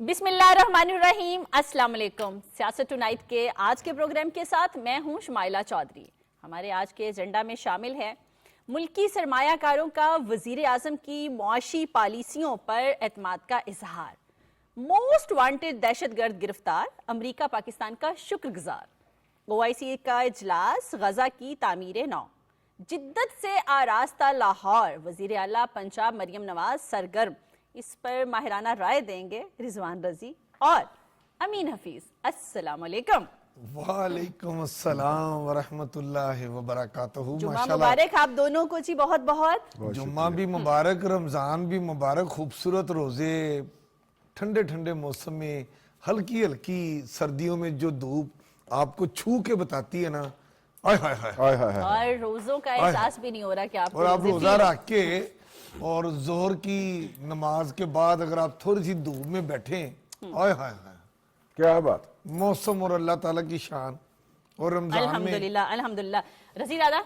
बिस्मिल्लाहिर्रहमानिर्रहीम, अस्सलाम वालेकुम। सियासत टुनाइट के आज के प्रोग्राम के साथ मैं हूं शुमाइला चौधरी। हमारे आज के एजेंडा में शामिल है मुल्की सरमायाकारों का वजीर आजम की मुआशी पॉलिसियों पर एतमाद का इजहार, मोस्ट वांटेड दहशतगर्द गिरफ्तार, अमरीका पाकिस्तान का शुक्रगुजार, OIC का इजलास, गजा की तामीर नौ, जिद्दत से आरास्ता लाहौर, वजीर आला पंजाब मरियम नवाज सरगर्म। इस पर माहिराना राय देंगे रिजवान रजी और अमीन हफीज। अस्सलाम वालेकुम। वालेकुम अस्सलाम वरहमतुल्लाहि वबरकातुहू। जुम्मा मुबारक आप दोनों को जी, बहुत बहुत। जुम्मा भी मुबारक, रमजान भी मुबारक। खूबसूरत रोजे, ठंडे ठंडे मौसम में हल्की हल्की सर्दियों में जो धूप आपको छू के बताती है ना, आय हाय हाय हाय, और रोजों का एहसास भी नहीं हो रहा कि और आप रोजा रख के और जोहर की नमाज के बाद अगर आप थोड़ी सी धूप में बैठे, आय हाय हाय, क्या बात। मौसम और अल्लाह ताला की शान और रमजान में अल्हम्दुलिल्लाह अल्हम्दुलिल्लाह। रजी दादा,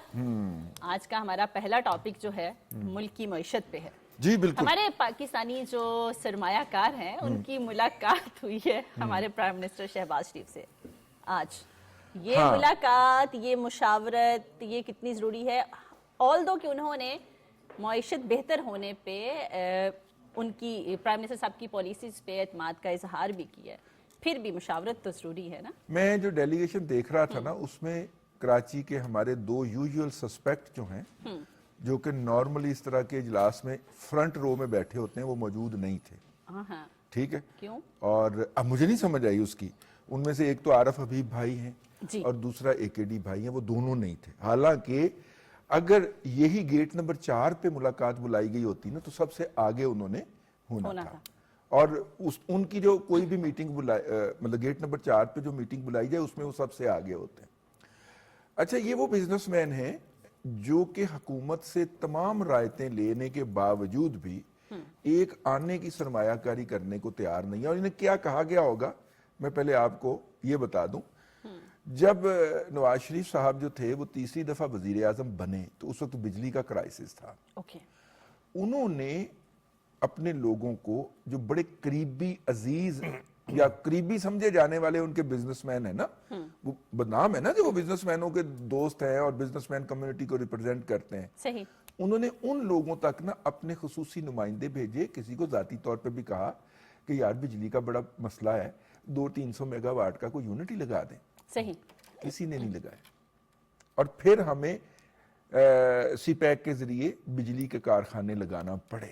आज का हमारा पहला टॉपिक जो है मुल्क की मईशत पे है। जी बिल्कुल। हमारे पाकिस्तानी जो सरमायाकार हैं उनकी मुलाकात हुई है हमारे प्राइम मिनिस्टर शहबाज शरीफ से आज। ये मुलाकात, ये मुशावरत, ये कितनी ज़रूरी है? ऑल्दो कि उन्होंने मईशत बेहतर होने पे उनकी प्राइम मिनिस्टर साहब की पॉलिसीज पे एतमाद का इजहार भी किया है, फिर भी मुशावरत तो ज़रूरी है ना। मैं जो डेलीगेशन देख रहा था ना, उसमें कराची के हमारे दो यूजुअल सस्पेक्ट जो हैं, जो कि नॉर्मली इस तरह के इजलास में फ्रंट रो में बैठे होते हैं, वो मौजूद नहीं थे। ठीक है, क्यों? और अब मुझे नहीं समझ आई उसकी। उनमें से एक तो आरफ हबीब भाई हैं और दूसरा AKD भाई हैं, वो दोनों नहीं थे। हालांकि अगर यही गेट नंबर 4 पे मुलाकात बुलाई गई होती ना, तो सबसे आगे उन्होंने होना था। और उनकी जो कोई भी मीटिंग मतलब गेट नंबर 4 पे जो मीटिंग बुलाई जाए, उसमें वो सबसे आगे होते हैं। अच्छा, ये वो बिजनेसमैन हैं जो कि हुकूमत से तमाम रायतें लेने के बावजूद भी एक आने की सरमायाकारी करने को तैयार नहीं है। और इन्हें क्या कहा गया होगा, मैं पहले आपको ये बता दूं। जब नवाज शरीफ साहब जो थे वो तीसरी दफा वजीर आजम बने, तो उस वक्त बिजली का क्राइसिस था। उन्होंने अपने लोगों को, जो बड़े करीबी अजीज या करीबी समझे जाने वाले उनके बिजनेसमैन है ना, वो बदनाम है ना कि वो बिजनेसमैनों के दोस्त हैं और बिजनेसमैन कम्युनिटी को रिप्रेजेंट करते हैं। सही। उन्होंने उन लोगों तक ना अपने खुसूसी नुमाइंदे भेजे। किसी को जाती तौर पे भी कहा कि यार बिजली का बड़ा मसला है, 200-300 मेगावाट का कोई यूनिट ही लगा दें। सही। किसी ने नहीं लगाया। और फिर हमें CPEC के जरिए बिजली के कारखाने लगाना पड़े,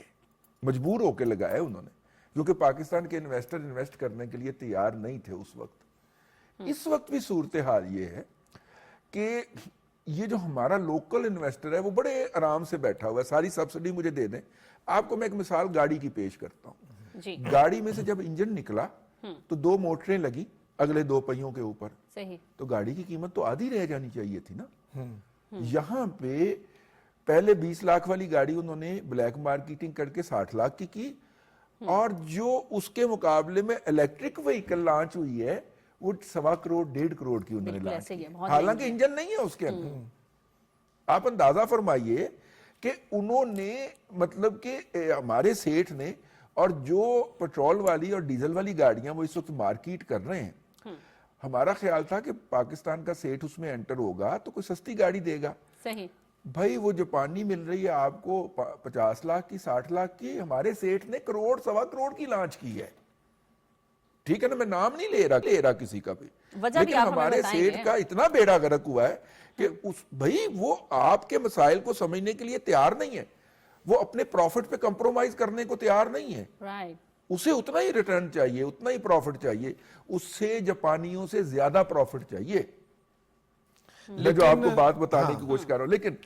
मजबूर होकर लगाए उन्होंने, क्योंकि पाकिस्तान के इन्वेस्टर इन्वेस्ट करने के लिए तैयार नहीं थे उस वक्त। इस वक्त भी सूरत हाल ये है कि ये जो हमारा लोकल इन्वेस्टर है वो बड़े आराम से बैठा हुआ है, सारी सब्सिडी मुझे दे दें। आपको मैं एक मिसाल गाड़ी की पेश करता हूँ। गाड़ी में से जब इंजन निकला तो 2 मोटरें लगी अगले 2 पहियों के ऊपर। सही। तो गाड़ी की कीमत तो आधी रह जानी चाहिए थी ना। यहाँ पे पहले 20 लाख वाली गाड़ी उन्होंने ब्लैक मार्केटिंग करके 60 लाख की और जो उसके मुकाबले में इलेक्ट्रिक व्हीकल लॉन्च हुई है वो 1.25 करोड़ 1.5 करोड़ की उन्होंने लॉन्च की, हालांकि इंजन नहीं है उसके अंदर। आप अंदाजा फरमाइए कि उन्होंने, मतलब कि हमारे सेठ ने, और जो पेट्रोल वाली और डीजल वाली गाड़ियां वो इस वक्त मार्केट कर रहे हैं, हमारा ख्याल था कि पाकिस्तान का सेठ उसमें एंटर होगा तो कोई सस्ती गाड़ी देगा। सही। भाई वो जापानी मिल रही है आपको 50 लाख की, 60 लाख की। हमारे सेठ ने 1.25 करोड़ की लॉन्च की है। ठीक है ना, मैं नाम नहीं ले रहा किसी का भी, लेकिन हमारे सेठ का इतना बेड़ा गर्क हुआ है कि भाई वो आपके मसाइल को समझने के लिए तैयार नहीं है, वो अपने प्रॉफिट पे कंप्रोमाइज करने को तैयार नहीं है। उसे उतना ही रिटर्न चाहिए, उतना ही प्रॉफिट चाहिए, उससे जापानियों से ज्यादा प्रॉफिट चाहिए। मैं जो आपको बात बताने की कोशिश कर रहा हूं, लेकिन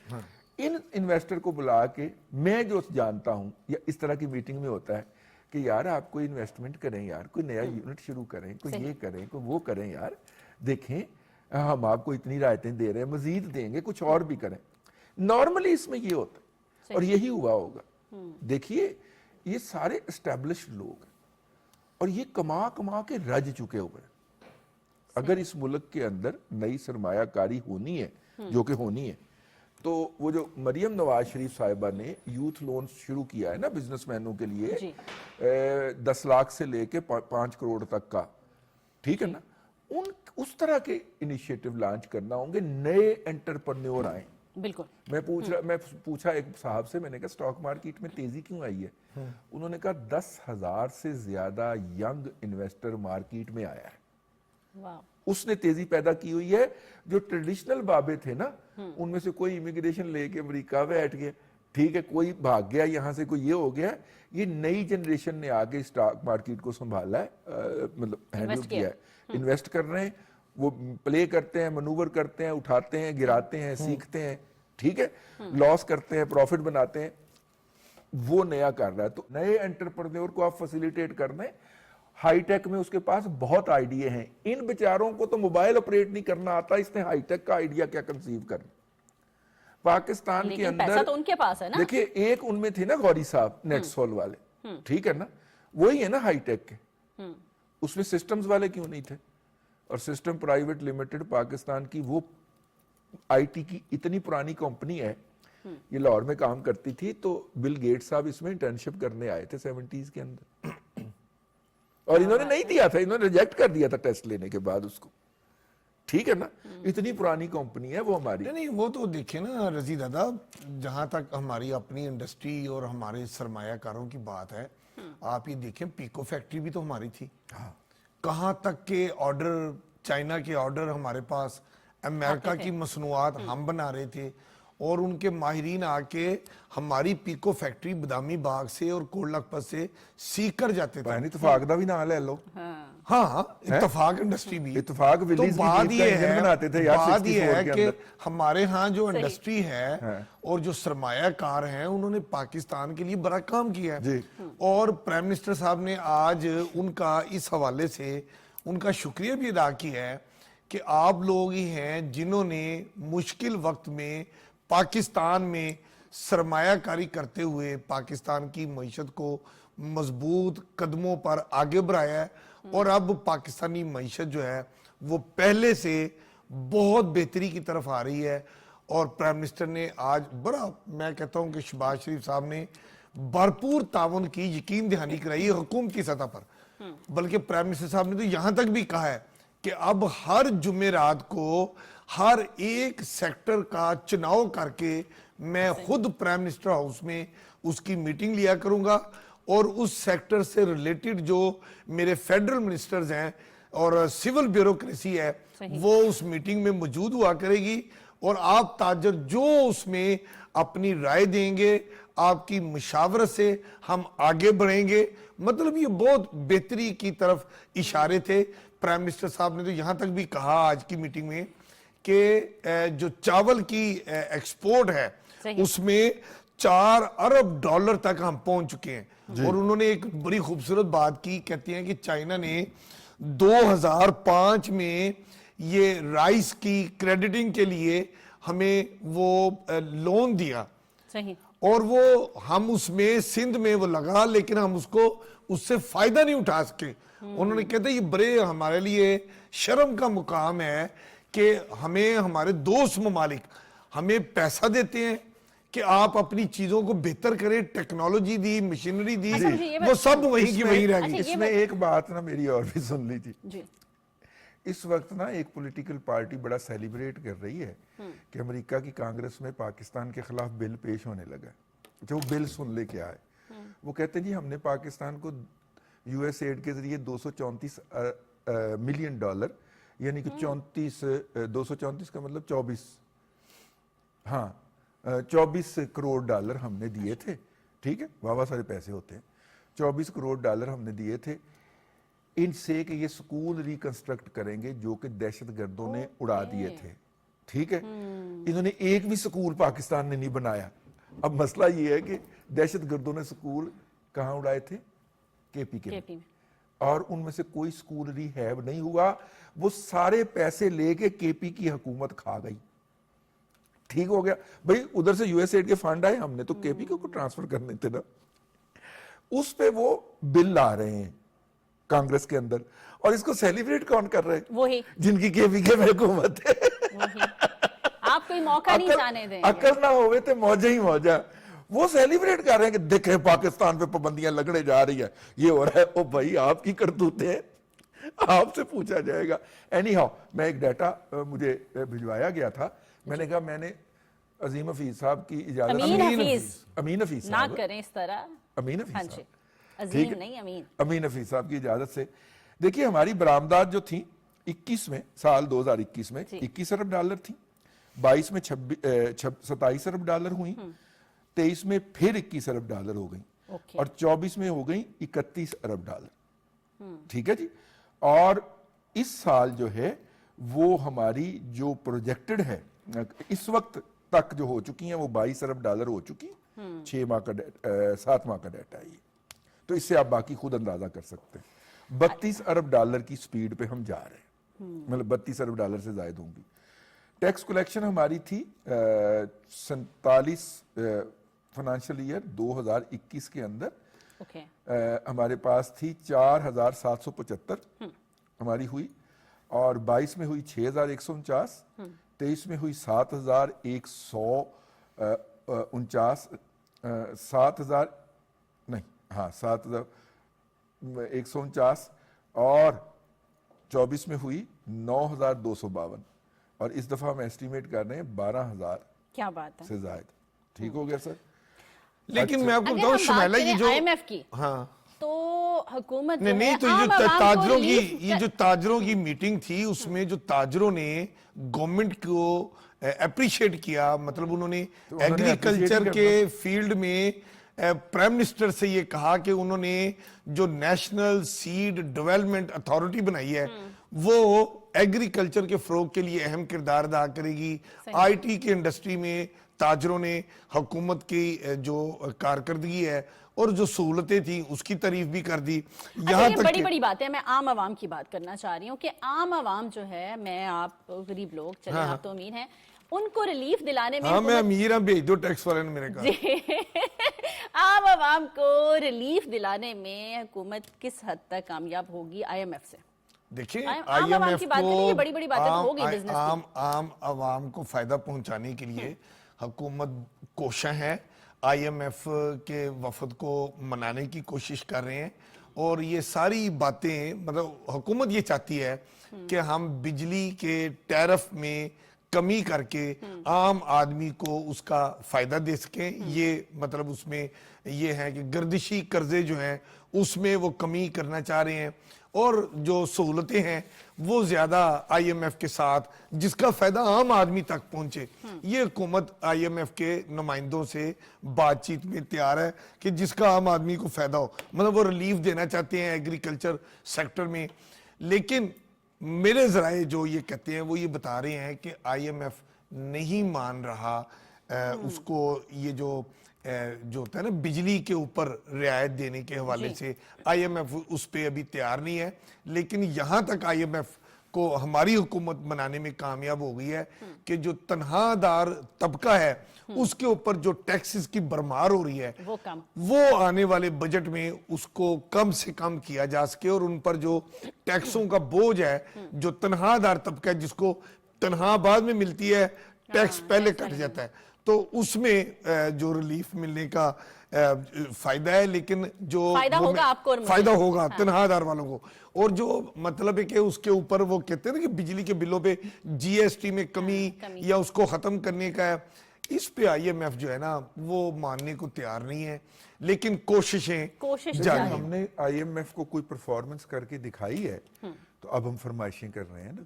इन इन्वेस्टर को बुला के, मैं जो जानता हूं, या इस तरह की मीटिंग में होता है कि यार आप कोई इन्वेस्टमेंट करें, यार कोई नया यूनिट शुरू करें, कोई ये करें, कोई वो करें, यार देखें हम आपको इतनी रायतें दे रहे हैं, मजीद देंगे, कुछ और भी करें। नॉर्मली इसमें ये होता है और यही हुआ होगा। देखिए ये सारे एस्टेब्लिश्ड लोग हैं और ये कमा कमा के रज चुके हुए हैं। अगर इस मुल्क के अंदर नई सरमायाकारी होनी है, जो कि होनी है, تو وہ جو مریم نواز شریف صاحبہ نے یوتھ لون شروع کیا ہے نا بزنس مینوں کے لیے 10 لاکھ سے لے کے 5 کروڑ تک کا, ٹھیک ہے نا, اس طرح کے انیشیٹو لانچ کرنا ہوں گے, نئے انٹرپرنیور آئیں. بالکل. میں پوچھا ایک صاحب سے, میں نے کہا سٹاک مارکیٹ میں تیزی کیوں آئی ہے؟ انہوں نے کہا 10,000 سے زیادہ ینگ انویسٹر مارکیٹ میں آیا ہے. اس نے تیزی پیدا کی ہوئی ہے. جو ٹریڈیشنل بابے تھے نا, ان میں سے کوئی امیگریشن لے کے امریکہ بیٹھ گیا, ٹھیک ہے, کوئی بھاگ گیا یہاں سے, کوئی یہ ہو گیا. یہ نئی جنریشن نے آگے اسٹاک مارکیٹ کو سنبھالا ہے, مطلب ہینڈل کیا ہے, انویسٹ کر رہے ہیں, وہ پلے کرتے ہیں, منوور کرتے ہیں, اٹھاتے ہیں, گراتے ہیں, سیکھتے ہیں, ٹھیک ہے, لاس کرتے ہیں, پروفٹ بناتے ہیں, وہ نیا کر رہا ہے. تو نئے انٹرپرینور کو آپ فیسیلیٹیٹ کر دیں. ہائی ٹیک میں اس کے پاس بہت آئیڈیا ہیں. ان بیچاروں کو تو موبائل آپریٹ نہیں کرنا آتا, اس نے ہائی ٹیک کا آئیڈیا کیا کنسیو کرنا. پاکستان کے اندر پیسہ تو ان کے پاس ہے نا. دیکھیں, ایک ان میں تھے نا غوری صاحب, نیٹ سول والے, ٹھیک ہے نا, وہی ہے نا ہائی ٹیک کے. اس میں سسٹمز والے کیوں نہیں تھے؟ اور سسٹم پرائیویٹ لمیٹڈ پاکستان کی وہ آئی ٹی کی اتنی پرانی کمپنی ہے, یہ لاہور میں کام کرتی تھی. تو بل گیٹ صاحب اس میں انٹرنشپ کرنے آئے تھے 70s کے اندر, اور انہوں نے نہیں دیا تھا, انہوں نے ریجیکٹ کر دیا تھا ٹیسٹ لینے کے بعد اس کو, ٹھیک ہے نا. اتنی پرانی کمپنی ہے وہ ہماری. نہیں, وہ تو دیکھیں نا رضی دادا, جہاں تک ہماری اپنی انڈسٹری اور ہمارے سرمایہ کاروں کی بات ہے, آپ یہ دیکھیں پیکو فیکٹری بھی تو ہماری تھی. کہاں تک کہ آرڈر, چائنا کے آرڈر ہمارے پاس, امریکہ کی مصنوعات ہم بنا رہے تھے, اور ان کے ماہرین آ کے ہماری پیکو فیکٹری بدامی باغ سے اور کوٹ لکھپت سے سیکھ کر جاتے تھے. اتفاق دا بھی نہ لے لو. ہاں, اتفاق انڈسٹری بھی. اتفاق تو بات یہ ہے کہ ہمارے ہاں جو انڈسٹری ہے اور جو سرمایہ کار ہیں, انہوں نے پاکستان کے لیے بڑا کام کیا ہے. اور پرائم منسٹر صاحب نے آج ان کا اس حوالے سے ان کا شکریہ بھی ادا کیا ہے کہ آپ لوگ ہی ہیں جنہوں نے مشکل وقت میں پاکستان میں سرمایہ کاری کرتے ہوئے پاکستان کی معیشت کو مضبوط قدموں پر آگے بڑھایا ہے. اور اب پاکستانی معیشت جو ہے وہ پہلے سے بہت بہتری کی طرف آ رہی ہے. اور پرائم منسٹر نے آج بڑا, میں کہتا ہوں کہ شہباز شریف صاحب نے بھرپور تعاون کی یقین دہانی کرائی ہے حکومت کی سطح پر. بلکہ پرائم منسٹر صاحب نے تو یہاں تک بھی کہا ہے کہ اب ہر جمعرات کو ہر ایک سیکٹر کا چناؤ کر کے میں خود پرائم منسٹر ہاؤس میں اس کی میٹنگ لیا کروں گا, اور اس سیکٹر سے ریلیٹڈ جو میرے فیڈرل منسٹرز ہیں اور سول بیوروکریسی ہے وہ اس میٹنگ میں موجود ہوا کرے گی. اور آپ تاجر جو اس میں اپنی رائے دیں گے, آپ کی مشاورت سے ہم آگے بڑھیں گے. مطلب یہ بہت بہتری کی طرف اشارے تھے. پرائم منسٹر صاحب نے تو یہاں تک بھی کہا آج کی میٹنگ میں کہ جو چاول کی ایکسپورٹ ہے اس میں $4 ارب تک ہم پہنچ چکے ہیں. اور انہوں نے ایک بڑی خوبصورت بات کی, کہتی ہیں کہ چائنا نے 2005 میں یہ رائس کی کریڈٹنگ کے لیے ہمیں وہ لون دیا, اور وہ ہم اس میں سندھ میں وہ لگا, لیکن ہم اس سے فائدہ نہیں اٹھا سکے. انہوں نے کہتے یہ بڑے ہمارے لیے شرم کا مقام ہے کہ ہمیں ہمارے دوست ممالک ہمیں پیسہ دیتے ہیں کہ آپ اپنی چیزوں کو بہتر کریں, ٹیکنالوجی دی, مشینری دی, وہ سب وہیں کی وہیں رہ گئی. اس میں ایک بات نا میری اور بھی سن لیجیے. اس وقت نا ایک پولیٹیکل پارٹی بڑا سیلیبریٹ کر رہی ہے کہ امریکہ کی کانگریس میں پاکستان کے خلاف بل پیش ہونے لگا. جو بل سن لے کے آئے, وہ کہتے ہیں جی ہم نے پاکستان کو یو ایس ایڈ کے ذریعے $234 ملین, یعنی کہ 234 کا مطلب 24 کروڑ ڈالر ہم نے دیے تھے. ٹھیک ہے, واہ سارے پیسے ہوتے ہیں. 24 کروڑ ڈالر ہم نے دیے تھے ان سے کہ یہ سکول ریکنسٹرکٹ کریں گے جو کہ دہشت گردوں نے اڑا دیے تھے. ٹھیک ہے, انہوں نے ایک بھی سکول پاکستان نے نہیں بنایا. اب مسئلہ یہ ہے کہ دہشت گردوں نے سکول کہاں اڑائے تھے؟ کے پی کے میں, اور ان میں سے کوئی سکول ریہیب نہیں ہوا. وہ سارے پیسے لے کے کے پی کی حکومت کھا گئی. ٹھیک ہو گیا بھئی, ادھر سے یو ایس ایڈ کے فنڈ آئے, ہم نے تو کے پی کو ٹرانسفر کرنے تھے نا. اس پہ وہ بل لا رہے ہیں کانگریس کے اندر, اور اس کو سیلیبریٹ کون کر رہے ہیں؟ وہی جن کی کے پی کے میں حکومت ہے. آپ کو कोई मौका नहीं जाने देंगे। अकल ना होवे ते मौजा ही मौजा। वो सेलिब्रेट कर रहे हैं कि देखे पाकिस्तान पे पाबंदियां लगने जा रही है, ये हो रहा है। ओ भाई आपकी करतूतें हैं, आपसे पूछा जाएगा। एनी हाउ, मैं एक डाटा मुझे भिजवाया गया था, मैंने कहा मैंने अजीम हफीज साहब की इजाजत, अमीन हफीज ना करें इस तरह, अमीन हाँ हफीज जी, साहब, अजीम नहीं अमीन, अमीन हफीज साहब की इजाजत से देखिए हमारी बरामदात जो थी 21 में, साल 2021 में 21 अरब डॉलर थी, 22 में 27 अरब डॉलर हुई, 23 में फिर 21 अरब डॉलर हो गई, और 24 में हो गई 31 अरब डॉलर। ठीक है जी। और इस साल जो है वो हमारी जो प्रोजेक्टेड है इस वक्त तक जो हो चुकी हैं वो 22 अरब डॉलर हो चुकी, 7 माह का डाटा है ये। तो इससे आप बाकी खुद अंदाजा कर सकते हैं। 32 अरब डॉलर की स्पीड पे हम जा रहे हैं, मतलब 32 अरब डॉलर से ज्यादा होंगी। टैक्स कलेक्शन हमारी थी 47 फाइनेंशियल ईयर 2021 के अंदर हमारे पास थी 4775 हमारी हुई, और 22 में हुई 6149, 23 में हुई 7149, 7149, और 24 में हुई 9252, और इस दफा हम एस्टिमेट कर रहे हैं 12,000 क्या बात है से ज्यादा। ठीक हो गया सर। लेकिन मैं आपको अगर बताऊं हम बात शुमाइला, ये करें जो IMF की, हाँ तो हुकूमत नहीं जो नहीं, है तो ये आम जो आवाम को ताजरों की रिलीफ ये जो ताजरों की मीटिंग थी उसमें जो ताजरों ने गवर्नमेंट को अप्रिशिएट किया, मतलब उन्होंने एग्रीकल्चर के फील्ड में प्राइम मिनिस्टर से ये कहा कि उन्होंने जो नेशनल सीड डेवलपमेंट अथॉरिटी बनाई है वो एग्रीकल्चर के फरोग के लिए अहम किरदार अदा करेगी। आईटी की इंडस्ट्री में ताजरों ने हुकूमत की जो कारकर्दगी है और जो सहूलतें थी उसकी तारीफ भी कर दी। यहाँ तक बड़ी बड़ी बात है। मैं आम आवाम की बात करना चाह रही हूँ कि आम आवाम जो है, मैं आप गरीब लोग, चले आप तो अमीर हैं, उनको रिलीफ दिलाने में, हाँ मैं अमीर हूं, भेज दो टैक्स वाले ने मेरे कहा। आम आवाम को रिलीफ दिलाने में हुकूमत किस हद तक कामयाब होगी IMF से? देखिए IMF को बड़ी बड़ी बातें तो होगी बिजनेस की, आम आवाम को फायदा पहुंचाने के लिए हुकूमत कोशिश है, IMF के वफद को मनाने की कोशिश कर रहे हैं, और ये सारी बातें मतलब हुकूमत ये चाहती है कि हम बिजली के टैरिफ में कमी करके आम आदमी को उसका फायदा दे सकें। ये मतलब उसमें ये है कि गर्दिशी कर्जे जो हैं उसमें वो कमी करना चाह रहे हैं, और जो सहूलतें हैं वो ज्यादा IMF के साथ, जिसका फायदा आम आदमी तक पहुंचे। ये हुकूमत IMF के नुमाइंदों से बातचीत में तैयार है कि जिसका आम आदमी को फायदा हो, मतलब वो रिलीफ देना चाहते हैं एग्रीकल्चर सेक्टर में। लेकिन मेरे जराए जो ये कहते हैं वो ये बता रहे हैं कि IMF नहीं मान रहा उसको, ये जो होता है ना बिजली के ऊपर रियायत देने के हवाले से IMF उस पे अभी तैयार नहीं है। लेकिन यहाँ तक IMF को हमारी हुकूमत बनाने में कामयाब हो गई है कि जो तनहादार तबका है उसके ऊपर जो टैक्सेस की भरमार हो रही है वो आने वाले बजट में उसको कम से कम किया जा सके, और उन पर जो टैक्सों का बोझ है, जो तनहादार तबका है जिसको तनहा बाद में मिलती है, टैक्स पहले कट जाता है, तो उसमें जो रिलीफ मिलने का फायदा है। लेकिन जो फायदा होगा आपको और मुझे, फायदा होगा तनहादार वालों को, और जो मतलब है कि उसके ऊपर वो कहते हैं ना कि बिजली के बिलों पे GST में कमी या उसको खत्म करने का है, इस पे IMF जो है ना वो मानने को तैयार नहीं है। लेकिन कोशिश जारी। हमने IMF को कोई परफॉर्मेंस करके दिखाई है तो अब हम फरमाइशें कर रहे हैं ना,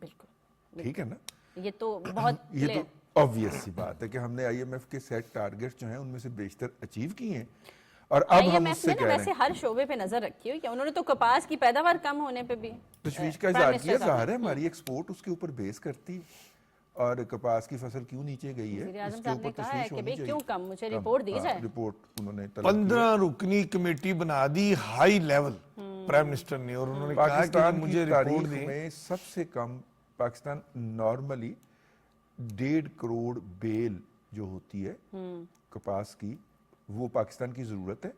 ठीक है ना। ये तो बहुत ये तो ऑब्वियस सी बात है कि हमने IMF के सेट टारगेट्स जो हैं उनमें से बेशतर अचीव किए हैं, और अब हम उससे कह रहे हैं। वैसे हर शोबे पे नजर रखी हुई है उन्होंने, तो कपास की पैदावार कम होने पे भी तशवीश का इजहार किया। ज़ाहिर है हमारी एक्सपोर्ट उसके ऊपर बेस करती है, और कपास की फसल क्यों नीचे गई है इसके ऊपर तशवीश होनी चाहिए। क्यों कम, मुझे रिपोर्ट दी जाए। रिपोर्ट उन्होंने 15 रुकनी कमेटी बना दी हाई लेवल प्राइम मिनिस्टर ने, और उन्होंने कहा कि मुझे रिपोर्ट दें। सबसे कम पाकिस्तान नॉर्मली 1.5 करोड़ बेल जो होती है कपास की, वो पाकिस्तान की जरूरत है।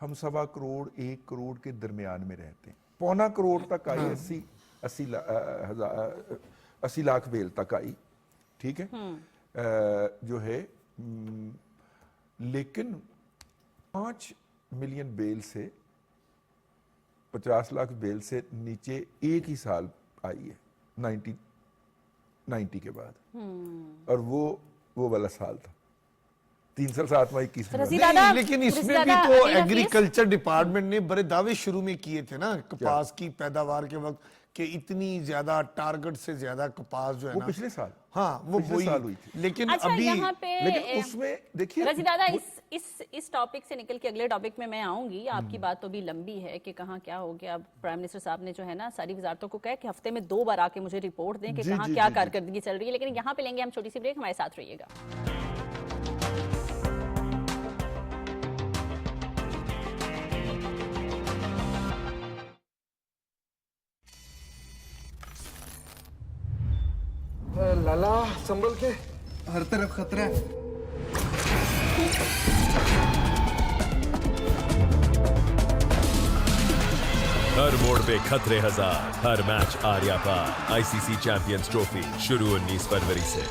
हम 1.25 करोड़ 1 करोड़ के दरमियान में रहते हैं। 1.25 करोड़ तक आई, 80 लाख बेल तक आई, ठीक है। जो है लेकिन 5 मिलियन बेल से 50 लाख बेल से नीचे एक ही साल आई है 90 के बाद, और वो वाला साल था 3 साल 7 माह 21 में। नहीं, लेकिन इसमें भी तो एग्रीकल्चर डिपार्टमेंट ने बड़े दावे शुरू में किए थे ना कपास की पैदावार के वक्त कि इतनी ज्यादा टारगेट से ज्यादा कपास जो है वो ना पिछले साल, हाँ वो पिछले साल हुई थी। लेकिन अच्छा, अभी यहाँ पे लेकिन उसमें देखिए रजी दादा इस टॉपिक से निकल के अगले टॉपिक में मैं आऊंगी। आपकी बात तो भी लंबी है कि कहाँ क्या हो गया। अब प्राइम मिनिस्टर साहब ने जो है ना सारी वजारतों को कहा कि हफ्ते में 2 बार आके मुझे रिपोर्ट दें कि कहाँ क्या कारकर्दगी चल रही है। लेकिन यहाँ पे लेंगे हम छोटी सी ब्रेक, हमारे साथ रहिएगा। लाला संभल के, हर तरफ खतरा है। हर मोड़ पे खतरे हजार, हर मैच आर्या पार। आईसीसी चैंपियंस ट्रॉफी शुरू 19 फरवरी से।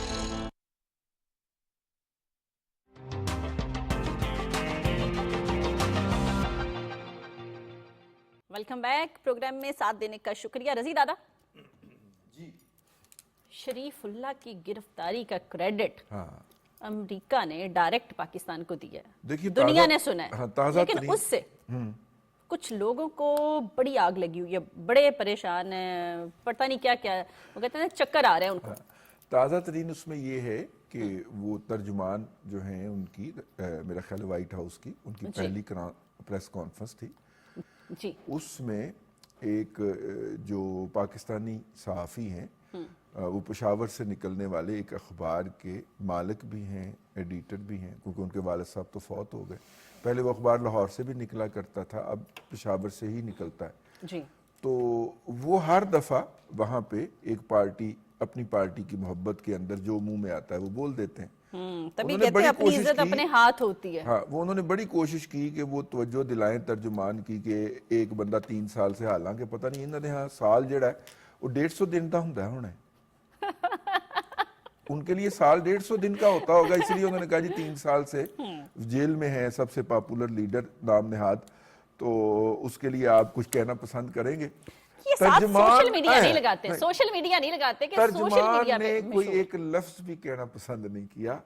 Welcome back. प्रोग्राम में साथ देने का शुक्रिया। रजी दादा जी, शरीफुल्लाह की गिरफ्तारी का क्रेडिट अमेरिका ने डायरेक्ट पाकिस्तान को दिया है। देखिए दुनिया ने सुना है, लेकिन तरीन उससे कुछ लोगों को बड़ी आग लगी हुई है, बड़े परेशान हैं, पता नहीं क्या क्या, वो कहते हैं चक्कर आ रहे हैं उनको। ताज़ा तरीन उसमें ये है कि वो तर्जुमान जो हैं उनकी मेरा ख्याल है व्हाइट हाउस की उनकी पहली प्रेस कॉन्फ्रेंस थी जी। उसमें एक जो पाकिस्तानी सहाफ़ी हैं वो पेशावर से निकलने वाले एक अखबार के मालिक भी हैं, एडिटर भी हैं, क्योंकि उनके वालिद साहब तो फौत हो गए। पहले वो अखबार लाहौर से भी निकला करता था, अब पेशावर से ही निकलता है जी। तो वो हर दफ़ा वहाँ पे एक पार्टी अपनी पार्टी की मोहब्बत के अंदर जो मुंह में आता है वो बोल देते हैं। तभी कहते हैं अपनी इज्जत अपने हाथ होती है। हाँ, वो उन्होंने बड़ी कोशिश की कि वो तवज्जो दिलाएं तर्जुमान की कि एक बंदा 3 साल से, हालांकि पता नहीं इन्होंने हाँ साल जड़ा है वो 150 दिन का होंदा है होना उनके लिए साल 150 दिन का होता होगा, इसलिए उन्होंने कहा जी 3 साल से जेल में है, सबसे पॉपुलर लीडर नाम नेहाद, तो उसके लिए आप कुछ कहना पसंद करेंगे। ये साथ सोशल मीडिया नहीं लगाते, सोशल मीडिया नहीं लगाते कि सोशल मीडिया ने पे कोई एक लफ्ज भी कहना पसंद नहीं किया,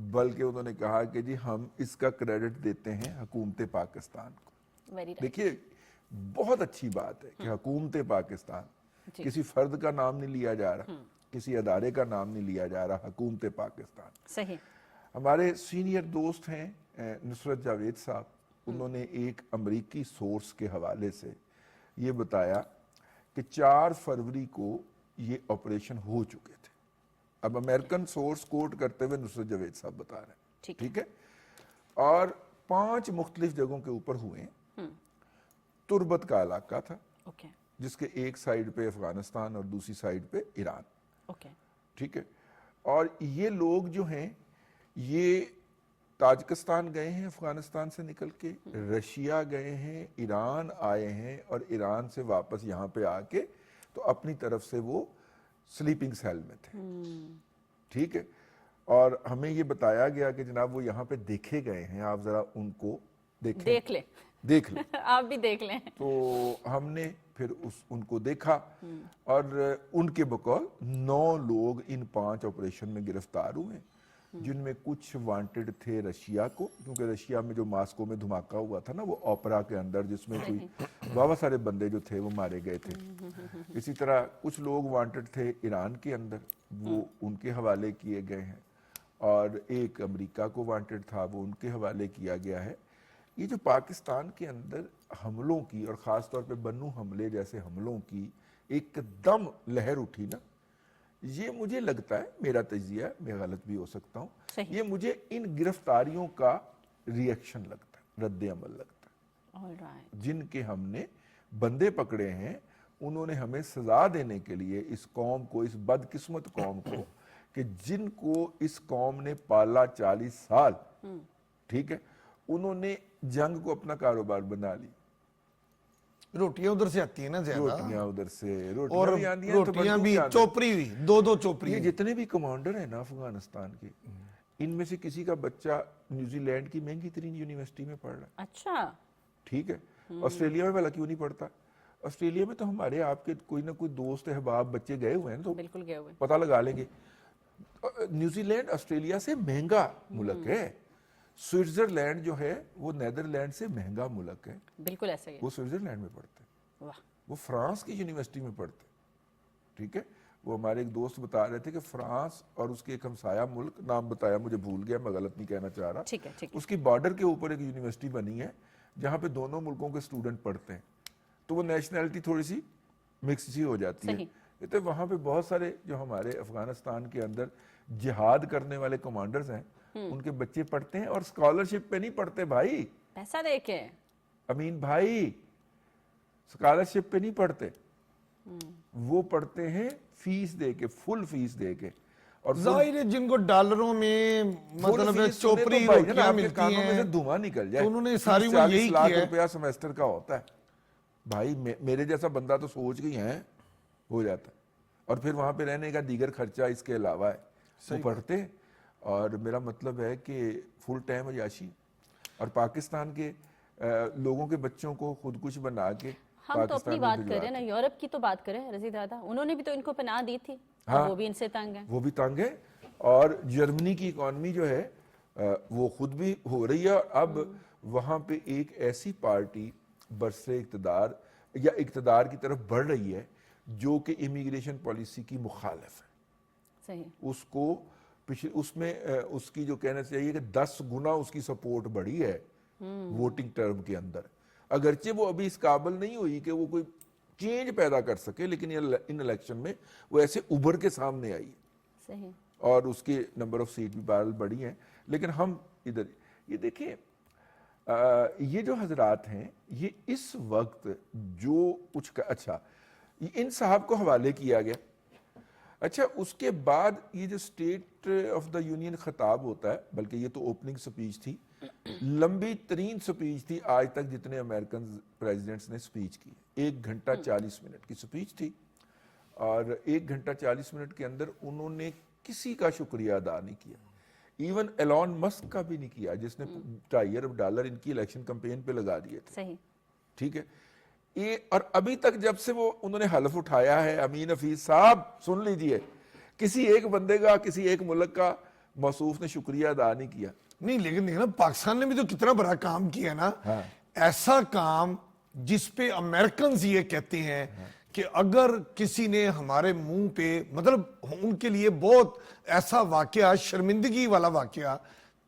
बल्कि उन्होंने कहा कि जी हम इसका क्रेडिट देते हैं हुकूमत पाकिस्तान को। देखिए बहुत अच्छी बात है कि हुकूमत पाकिस्तान, किसी फर्द का नाम नहीं लिया जा रहा, किसी अदारे का नाम नहीं लिया जा रहा, हुकूमत पाकिस्तान। सही। हमारे सीनियर दोस्त हैं नुसरत जावेद साहब, उन्होंने एक अमरीकी सोर्स के हवाले से ये बताया कि 4 फरवरी को ये ऑपरेशन हो चुके थे। अब अमेरिकन सोर्स कोट करते हुए नुसरत जावेद साहब बता रहे हैं, ठीक है, और 5 मुख्तलिफ जगहों के ऊपर हुए। तुर्बत का इलाका था, जिसके एक साइड पे अफगानिस्तान और दूसरी साइड पे ईरान, ठीक है, और ये लोग जो हैं ये ताजिकिस्तान गए हैं अफगानिस्तान से निकल के, रशिया गए हैं, ईरान आए हैं, और ईरान से वापस यहाँ पे आके तो अपनी तरफ से वो स्लीपिंग सेल में थे, ठीक है, और हमें ये बताया गया कि जनाब वो यहाँ पे देखे गए हैं, आप जरा उनको देख लें आप भी देख लें। तो हमने फिर उनको देखा और उनके बकौल 9 लोग इन 5 ऑपरेशन में गिरफ्तार हुए, जिनमें कुछ वांटेड थे रशिया को, क्योंकि रशिया में जो मास्को में धमाका हुआ था ना वो ओपेरा के अंदर, जिसमें कोई बहुत सारे बंदे जो थे वो मारे गए थे। इसी तरह कुछ लोग वांटेड थे ईरान के अंदर, वो उनके हवाले किए गए हैं, और एक अमेरिका को वांटेड था वो उनके हवाले किया गया है। ये जो पाकिस्तान के अंदर हमलों की और ख़ास तौर पे बन्नू हमले जैसे हमलों की एकदम लहर उठी ना, ये मुझे लगता है, मेरा तजिया है, मैं गलत भी हो सकता हूँ, ये मुझे इन गिरफ्तारियों का रिएक्शन लगता है, रद्द अमल लगता है। जिनके हमने बंदे पकड़े हैं उन्होंने हमें सजा देने के लिए इस कौम को, इस बदकिस्मत कौम को, कि जिनको इस कौम ने पाला 40 साल, ठीक है, उन्होंने जंग को अपना कारोबार बना ली, रोटियां उधर से आती है ना ज्यादा, रोटियां उधर से, और रोटियां भी आती हैं तो रोटियां बंदूक भी आती है। चोपड़ी हुई, दो चोपड़ी ये हुई। जितने भी कमांडर हैं ना अफगानिस्तान के, इनमें से किसी का बच्चा न्यूजीलैंड की महंगी तरीन यूनिवर्सिटी में पढ़ रहा है, अच्छा, ठीक है। ऑस्ट्रेलिया में भला क्यों नहीं पढ़ता? ऑस्ट्रेलिया में तो हमारे आपके कोई ना कोई दोस्त अहबाब बच्चे गए हुए हैं, तो बिल्कुल गए हुए। पता लगा लेंगे। न्यूजीलैंड ऑस्ट्रेलिया से महंगा मुल्क है। स्विट्जरलैंड जो है वो नेदरलैंड से महंगा मुल्क है, बिल्कुल ऐसा ही है। वो स्विट्जरलैंड में पढ़ते हैं, वाह, वो फ्रांस की यूनिवर्सिटी में पढ़ते हैं, ठीक है। वो हमारे एक दोस्त बता रहे थे कि फ्रांस और उसके एक हमसाया मुल्क, नाम बताया मुझे भूल गया, मैं गलत नहीं कहना चाह रहा, ठीक है, ठीक है। उसकी बॉर्डर के ऊपर एक यूनिवर्सिटी बनी है जहाँ पे दोनों मुल्कों के स्टूडेंट पढ़ते हैं, तो वो नेशनैलिटी थोड़ी सी मिक्स सी हो जाती है। सही। तो वहाँ पे बहुत सारे जो हमारे अफगानिस्तान के अंदर जिहाद करने वाले कमांडर्स हैं, उनके बच्चे पढ़ते हैं, और स्कॉलरशिप पे नहीं पढ़ते भाई, पैसा दे के। अमीन भाई, स्कॉलरशिप पे नहीं पढ़ते, वो पढ़ते हैं फीस दे के, फुल फीस दे के। और जाहिर है जिनको डॉलरों में मतलब चोपड़ी रोटियां मिलती कानों में से हैं, धुआं निकल जाए, तो उन्होंने सारी 30 उम्र यही 40 लाख किया है। रुपया सेमेस्टर का होता है भाई। मेरे जैसा बंदा तो सोच गई है हो जाता है, और फिर वहां पे रहने का दीगर खर्चा इसके अलावा है, वो पढ़ते हैं। और मेरा मतलब है कि फुल टाइम अयाशी, और पाकिस्तान के लोगों के बच्चों को खुदकुश बना के हम तो अपनी पाकिस्तान में बात भिजवा करें ना, यूरोप की तो बात करें रजी दादा, उन्होंने भी तो इनको पनाह दी थी, हाँ। वो भी इनसे तंग है। वो भी तंग है। और जर्मनी की इकॉनमी जो है वो खुद भी हो रही है, और अब वहां पे एक ऐसी पार्टी बरसे इक़्तिदार या इक़्तिदार की तरफ बढ़ रही है जो कि इमिग्रेशन पॉलिसी की मुखालिफ है। सही। उसको पिछले उसमें उसकी जो कहना चाहिए कि 10 गुना उसकी सपोर्ट बढ़ी है वोटिंग टर्म के अंदर, अगरचे वो अभी इस काबिल नहीं हुई कि वो कोई चेंज पैदा कर सके, लेकिन इन इलेक्शन में वो ऐसे उभर के सामने आई है। सही। और उसके नंबर ऑफ सीट भी बहरहाल बढ़ी हैं। लेकिन हम इधर ये देखिए, ये जो हजरात हैं, ये इस वक्त जो कुछ अच्छा इन साहब को हवाले किया गया, अच्छा उसके बाद ये जो स्टेट ऑफ द यूनियन खिताब होता है, बल्कि ये तो ओपनिंग स्पीच थी, लंबी तरीन स्पीच थी आज तक जितने अमेरिकन प्रेसिडेंट्स ने स्पीच की, 1 घंटा 40 मिनट की स्पीच थी, और 1 घंटा 40 मिनट के अंदर उन्होंने किसी का शुक्रिया अदा नहीं किया, इवन एलॉन मस्क का भी नहीं किया, जिसने $2.5 अरब इनकी इलेक्शन कैंपेन पे लगा दिए थे। सही। ठीक है, ये और अभी तक जब से वो उन्होंने हलफ उठाया है, अमीन हफीज साहब सुन लीजिए, किसी एक बंदे का, किसी एक मुल्क का मौसूफ ने शुक्रिया अदा नहीं किया। नहीं, लेकिन देखना पाकिस्तान ने भी तो कितना बड़ा काम किया ना। हाँ। ऐसा काम जिसपे अमेरिकन ये कहते हैं कि अगर किसी ने हमारे मुंह पे, मतलब उनके लिए बहुत ऐसा वाकया, शर्मिंदगी वाला वाकया,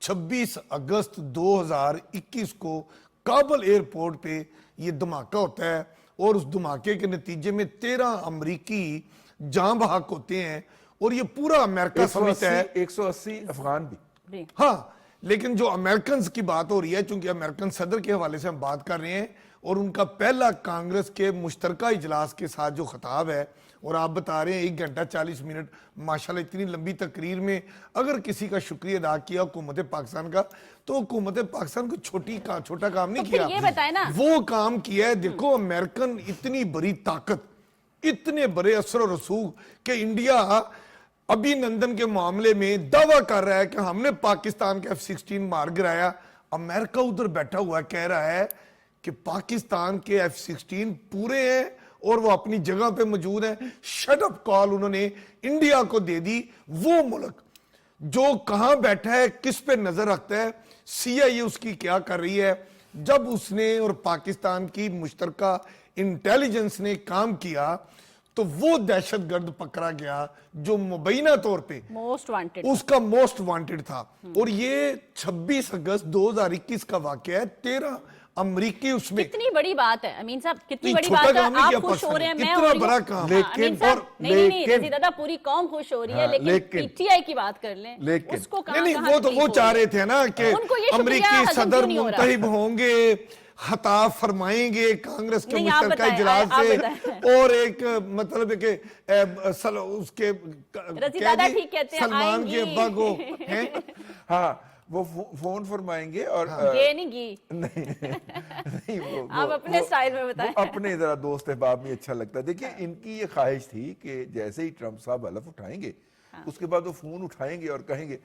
26 अगस्त 2021 को काबुल एयरपोर्ट पे ये धमाका होता है, और उस धमाके के नतीजे में 13 अमरीकी जान बहक होते हैं, और ये पूरा अमेरिका समझता है 180 अफगान भी। हाँ, लेकिन जो अमेरिकन की बात हो रही है, चूंकि अमेरिकन सदर के हवाले से हम बात कर रहे हैं, और उनका पहला कांग्रेस के मुश्तरका इजलास के साथ जो खिताब है, और आप बता रहे हैं 1 घंटा 40 मिनट, माशाल्लाह इतनी लंबी तकरीर में अगर किसी का शुक्रिया अदा किया हुकूमत पाकिस्तान का, तो हुकूमत पाकिस्तान को छोटा काम नहीं तो किया, ये बताए ना, वो काम किया है। देखो अमेरिकन इतनी बड़ी ताकत, इतने बड़े असर और रसूख कि इंडिया अभिनंदन के मामले में दावा कर रहा है कि हमने पाकिस्तान के F-16 मार गिराया। अमेरिका उधर बैठा हुआ कह रहा है कि पाकिस्तान के F-16 पूरे हैं और वो अपनी जगह पे मौजूद है। शट अप कॉल उन्होंने इंडिया को दे दी। वो मुल्क जो कहां बैठा है, किस पे नजर रखता है, CIA उसकी क्या कर रही है। जब उसने और पाकिस्तान की मुश्तरका इंटेलिजेंस ने काम किया, तो वो दहशतगर्द पकड़ा गया जो मुबैना तौर पे मोस्ट वांटेड, उसका मोस्ट वांटेड था। और ये 26 अगस्त 2021 का वाकया है। 13 अमरीकी उसमें, कितनी बड़ी बात है अमीन साहब, कितनी नहीं, बड़ी छोटा बात है। काम नहीं आप किया खुश हो रहे हैं, मैं इतना हो रही हूं। बड़ा काम। अमीन साहब, नहीं रजी दादा, पूरी कौम खुश हो रही है, लेकिन PTI की बात कर लें, उसको कहां नहीं, कहां वो तो वो चाह रहे थे ना कि उनको ये शुक्रिया अमरीकी हजम सदर क्यों नहीं हो रहा? मुंतहिब होंगे, खिताब फरमाएंगे कांग्रेस के नहीं, आप मुश्तरका बताएं, इजलास आप से, बताएं। और एक मतलब कि उसके रजी दादा ठीक कहते हैं, सलमान के आएंगी। अब्बा को हैं। हाँ, وہ فون فرمائیں گے اور گے نہیں گی نہیں آپ اپنے سٹائل میں بتائیں. اپنے ذرا دوست احباب میں اچھا لگتا ہے. دیکھیں ان کی یہ خواہش تھی کہ جیسے ہی ٹرمپ صاحب حلف اٹھائیں گے اس کے بعد وہ فون اٹھائیں گے اور کہیں گے.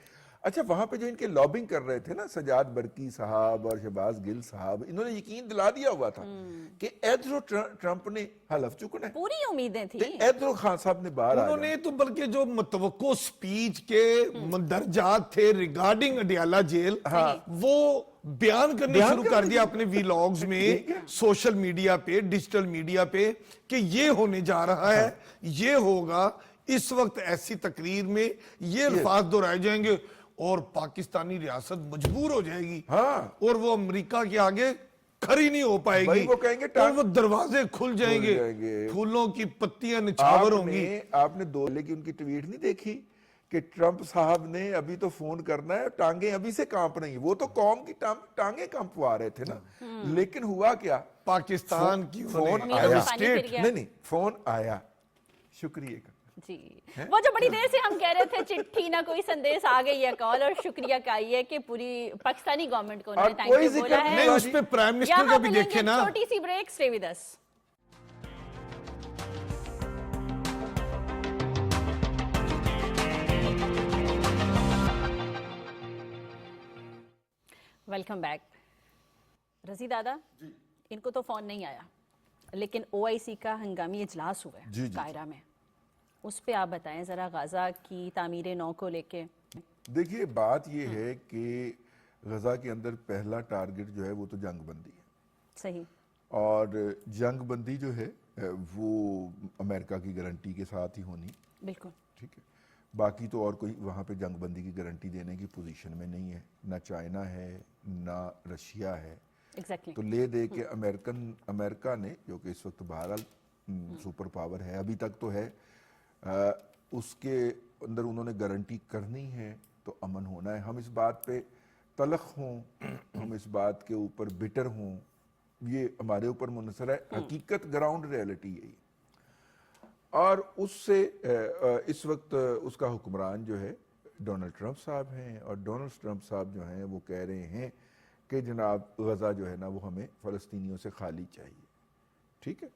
اچھا وہاں پہ جو ان کے لابنگ کر رہے تھے نا سجاد برقی صاحب اور شہباز گل صاحب, انہوں نے یقین دلا دیا ہوا تھا کہ ایدرو ٹرمپ نے حلف چکنا ہے. پوری امیدیں تھیں. ایدرو خان صاحب نے باہر انہوں نے تو بلکہ جو متوقع سپیچ کے مندرجات تھے ریگارڈنگ اڈیالہ جیل وہ بیان کرنے شروع کر دیا اپنے ویلاگز میں, سوشل میڈیا پہ, ڈیجیٹل میڈیا پہ, کہ یہ ہونے جا رہا ہے, یہ ہوگا, اس وقت ایسی تقریر میں یہ الفاظ دہرائے جائیں گے اور پاکستانی ریاست مجبور ہو جائے گی اور وہ امریکہ کے آگے کھڑی نہیں ہو پائے گی, وہ کہیں گے اور وہ دروازے کھل جائیں گے, پھولوں کی پتیاں نچھاور ہوں گی. آپ نے دولے کی ان کی ٹویٹ نہیں دیکھی کہ ٹرمپ صاحب نے ابھی تو فون کرنا ہے, ٹانگیں ابھی سے کانپ رہی ہیں. وہ تو قوم کی ٹانگیں کانپوا رہے تھے نا, لیکن ہوا کیا, پاکستان کی فون آیا, نہیں فون آیا, شکریہ کا جی. وہ جو بڑی دیر سے ہم کہہ رہے تھے چٹھی نہ کوئی سندیش آ گئی ہے کال, اور شکریہ کا یہ کہ پوری پاکستانی گورنمنٹ کو انہوں نے تھینک یو بولا ہے. نہیں اس پہ پرائم منسٹر کا بھی دیکھیں نا. چھوٹی سی break, stay with us. Welcome back. Razi Dada, ان کو تو فون نہیں آیا لیکن او آئی سی کا ہنگامی اجلاس ہوا ہے قاہرہ میں, اس پہ آپ بتائیں ذرا غزہ کی تعمیر نو کو لے کے. دیکھیے بات یہ ہے کہ غزہ کے اندر پہلا ٹارگٹ جو ہے وہ تو جنگ بندی ہے. صحیح. اور جنگ بندی جو ہے وہ امریکہ کی گارنٹی کے ساتھ ہی ہونی. بالکل. ٹھیک ہے, باقی تو اور کوئی وہاں پہ جنگ بندی کی گارنٹی دینے کی پوزیشن میں نہیں ہے, نہ چائنا ہے نہ رشیا ہے. تو لے دے کہ امریکہ نے جو کہ اس وقت بہرحال سپر پاور ہے, ابھی تک تو ہے, اس کے اندر انہوں نے گارنٹی کرنی ہے تو امن ہونا ہے. ہم اس بات پہ تلخ ہوں, ہم اس بات کے اوپر بٹر ہوں, یہ ہمارے اوپر منحصر ہے. حقیقت گراؤنڈ ریئلٹی یہی. اور اس سے اس وقت اس کا حکمران جو ہے ڈونلڈ ٹرمپ صاحب ہیں, اور ڈونلڈ ٹرمپ صاحب جو ہیں وہ کہہ رہے ہیں کہ جناب غزہ جو ہے نا وہ ہمیں فلسطینیوں سے خالی چاہیے. ٹھیک ہے,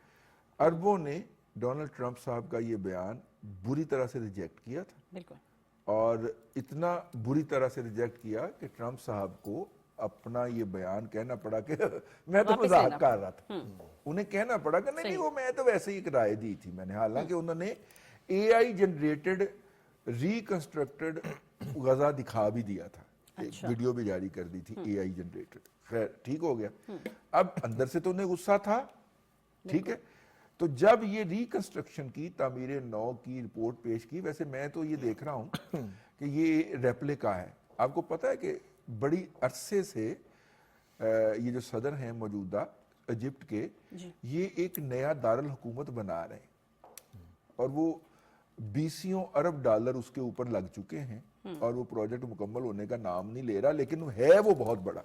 عربوں نے ڈونلڈ ٹرمپ صاحب کا یہ بیان بری طرح سے ریجیکٹ کیا تھا. بالکل. اور اتنا بری طرح سے ریجیکٹ کیا کہ ٹرمپ صاحب کو اپنا یہ بیان کہنا پڑا کہ میں تو مذاق کر رہا تھا. انہیں کہنا پڑا کہ نہیں وہ میں تو ویسے ہی ایک رائے دی تھی میں نے, حالانکہ انہوں نے اے آئی جنریٹڈ ریکنسٹرکٹڈ غزہ دکھا بھی دیا تھا, ویڈیو بھی جاری کر دی تھی اے آئی جنریٹڈ. خیر ٹھیک ہو گیا. اب اندر سے تو انہیں غصہ تھا. ٹھیک ہے, تو جب یہ ریکنسٹرکشن کی تعمیر نو کی رپورٹ پیش کی, ویسے میں تو یہ دیکھ رہا ہوں کہ یہ ریپلیکا ہے. آپ کو پتا ہے کہ بڑی عرصے سے یہ جو صدر ہیں موجودہ ایجپٹ کے, یہ ایک نیا دارالحکومت بنا رہے ہیں اور وہ بیسیوں ارب ڈالر اس کے اوپر لگ چکے ہیں, اور وہ پروجیکٹ مکمل ہونے کا نام نہیں لے رہا, لیکن ہے وہ بہت بڑا.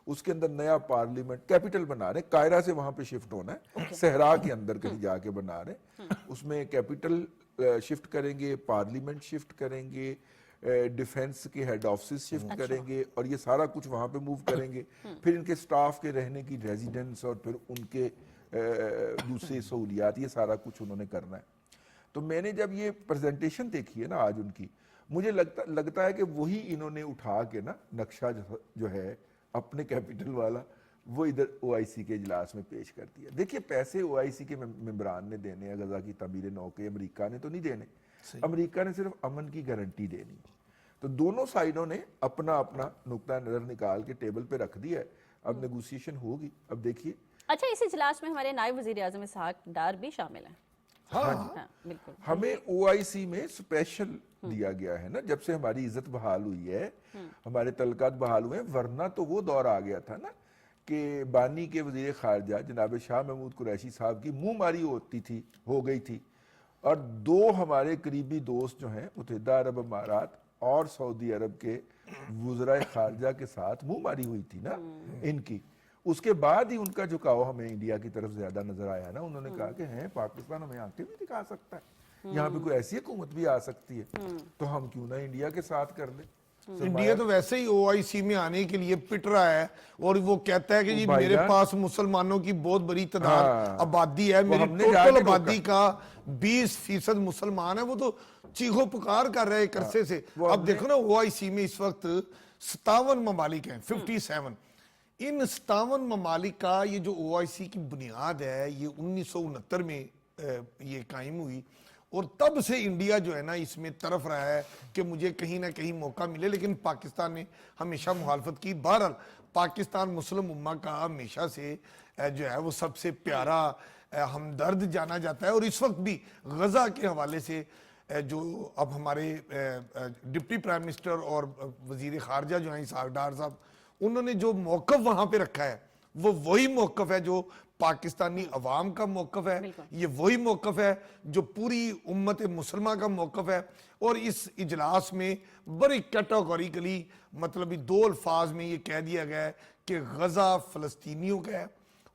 اس کے اندر نیا پارلیمنٹ کیپٹل بنا رہے ہیں, قاہرہ سے وہاں پہ شفٹ ہونا ہے, صحرا کے اندر کہیں جا کے بنا رہے ہیں. اس میں کیپٹل شفٹ کریں گے, پارلیمنٹ شفٹ کریں گے, ڈیفنس کے ہیڈ آفسز شفٹ کریں گے, اور یہ سارا کچھ وہاں پہ موو کریں گے. پھر ان کے سٹاف کے رہنے کی ریزیڈنس اور پھر ان کے دوسری سہولیات, یہ سارا کچھ انہوں نے کرنا ہے. تو میں نے جب یہ پریزنٹیشن دیکھی ہے نا آج ان کی, مجھے لگتا ہے کہ وہی انہوں نے اٹھا کے نا نقشہ جو ہے اپنے کیپٹل والا وہ ادھر او آئی سی کے اجلاس میں پیش کر دیا. دیکھیے پیسے او آئی سی کے ممبران نے دینے ہیں غزہ کی تعمیر نو کے, امریکہ نے تو نہیں دینے. امریکہ نے صرف امن کی گارنٹی دینی. تو دونوں سائڈوں نے اپنا اپنا نقطہ نظر نکال کے ٹیبل پہ رکھ دیا ہے. اب نیگوسیشن ہوگی, اب دیکھیے. اچھا, اس اجلاس میں ہمارے نائب وزیر اعظم اسحاق ڈار بھی شامل ہیں. بالکل. ہمیں او آئی سی میں اسپیشل دیا گیا ہے نا, جب سے ہماری عزت بحال ہوئی ہے, ہمارے تعلقات بحال ہوئے ہیں. ورنہ تو وہ دور آ گیا تھا نا کہ بانی کے وزیر خارجہ جناب شاہ محمود قریشی صاحب کی منہ ماری ہو گئی تھی, اور دو ہمارے قریبی دوست جو ہیں متحدہ عرب امارات اور سعودی عرب کے وزراء خارجہ کے ساتھ منہ ماری ہوئی تھی نا ان کی. اس کے بعد ہی ان کا جھکاؤ ہمیں انڈیا کی طرف زیادہ نظر آیا نا. انہوں نے کہا کہ ہیں پاکستان ہمیں آنکھیں بھی دکھا سکتا ہے, یہاں پہ کوئی ایسی حکومت بھی آ سکتی ہے, تو ہم کیوں نہ انڈیا کے ساتھ کر لیں. इंडिया तो वैसे ही OIC में आने के लिए पिट रहा है और वो कहता है कि जी मेरे पास मुसलमानों की बहुत बड़ी तादाद आबादी है, मेरी टोटल आबादी का 20% मुसलमान है। वो तो चीखो पुकार कर रहे हैं एक अरसे से। अब देखो ना OIC में इस वक्त 57 ममालिक हैं, 57। इन 57 ममालिक का ये जो OIC की बुनियाद है ये 1969 में ये कायम हुई और तब से इंडिया जो है ना इसमें तरफ रहा है कि मुझे कहीं ना कहीं मौका मिले, लेकिन पाकिस्तान ने हमेशा मुखालफत की। बहरहाल पाकिस्तान मुस्लिम उम्मा का हमेशा से जो है वो सबसे प्यारा हमदर्द जाना जाता है और इस वक्त भी गजा के हवाले से जो अब हमारे डिप्टी प्राइम मिनिस्टर और वजीर खारजा जो हैं इसहाक डार साहब, उन्होंने जो मौक़िफ़ वहाँ पे रखा है वो वही मौक़िफ़ है जो पाकिस्तानी अवाम का मौक़िफ़ है, ये वही मौक़िफ़ है जो पूरी उम्मत मुसलमा का मौक़िफ़ है। और इस इजलास में बड़ी कैटेगोरिकली मतलब 2 अल्फाज में ये कह दिया गया है कि गजा फ़लस्तीनियों का है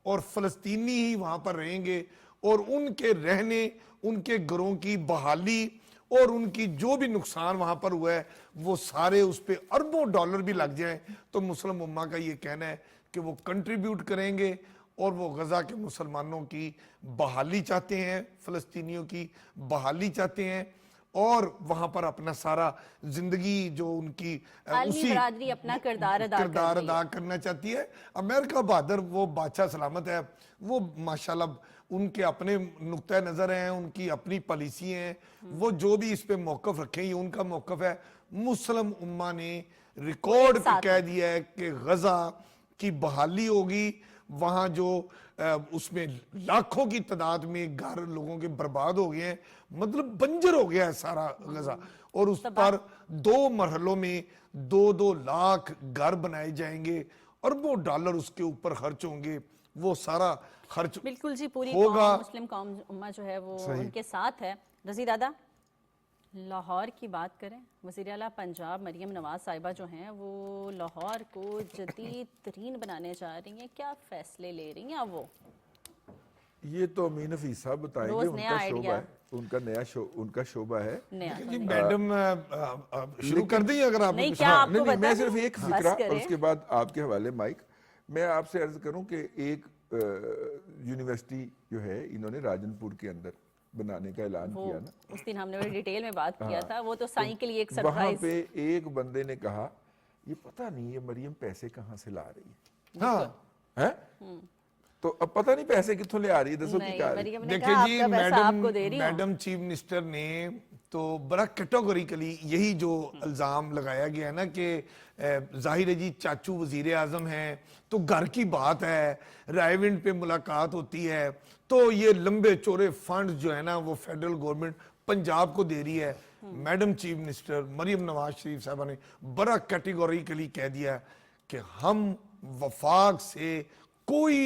और फ़लस्तीनी ही वहाँ पर रहेंगे और उनके रहने, उनके घरों की बहाली और उनकी जो भी नुकसान वहाँ पर हुआ है वो सारे उस पर अरबों डॉलर भी लग जाएं तो मुस्लिम उम्मा का ये कहना है कि वो कंट्रीब्यूट करेंगे और वो गजा के मुसलमानों की बहाली चाहते हैं, फ़लस्तीनियों की बहाली चाहते हैं और वहाँ पर अपना सारा जिंदगी जो उनकी उसी अपना किरदार अदा करना चाहती है। अमेरिका बहादुर वो बादशाह सलामत है, वो माशाल्लाह उनके अपने नुक्ता नज़र हैं, उनकी अपनी पॉलिसी हैं, वो जो भी इस पे मौक़िफ़ रखें ये उनका मौक़िफ़ है। मुस्लिम उम्मा ने रिकॉर्ड पे कह दिया है कि गजा की बहाली होगी, वहाँ जो उसमें लाखों की तादाद में घर लोगों के बर्बाद हो गए हैं, मतलब बंजर हो गया है सारा गजा और उस पर 2 मरहलों में 2-2 लाख घर बनाए जाएंगे, अरबों डॉलर उसके ऊपर खर्च होंगे, वो सारा खर्च बिल्कुल जी पूरी होगा। मुस्लिम कौम उम्मा जो है वो उनके साथ है। रज़ी दादा, लाहौर की बात करें, वज़ीर आला पंजाब मरियम नवाज साहिबा जो हैं वो लाहौर को जदीद तरीन बनाने जा रही हैं, क्या फैसले ले रही हैं वो? ये तो अमीन हफीज साहब बताएंगे, उनका शोबा है, उनका शोबा है। मैडम शुरू कर दी अगर आप नहीं, क्या आपको नहीं, मैं सिर्फ एक बस जिक्र करें। और उसके बाद आपके हवाले माइक। मैं आपसे अर्ज करूं कि एक यूनिवर्सिटी जो है इन्होंने राजनपुर के अंदर बनाने का ऐलान किया ना, उस दिन हमने बड़ी डिटेल में बात किया था, वो तो साईं के लिए एक वहां सरप्राइज। पे एक बंदे ने कहा ये पता नहीं ये मरियम पैसे कहाँ से ला रही है, हाँ है? तो अब पता नहीं पैसे कितों ले आ रही है, दसो की क्या मरियम ने देखिए कहा जी, आपका पैसा आपको दे रही हूं। मैडम चीफ मिनिस्टर ने तो बड़ा कैटेगोरिकली यही जो इल्ज़ाम लगाया गया है ना कि जाहिर है जी चाचू वजीर आजम हैं तो घर की बात है, रायविंड पे मुलाकात होती है तो ये लंबे चौड़े फंड जो है ना वो फेडरल गवर्नमेंट पंजाब को दे रही है। Madam chief minister Maryam Nawaz Sharif साहबा ने बड़ा कैटेगोरिकली कह दिया कि हम वफाक से कोई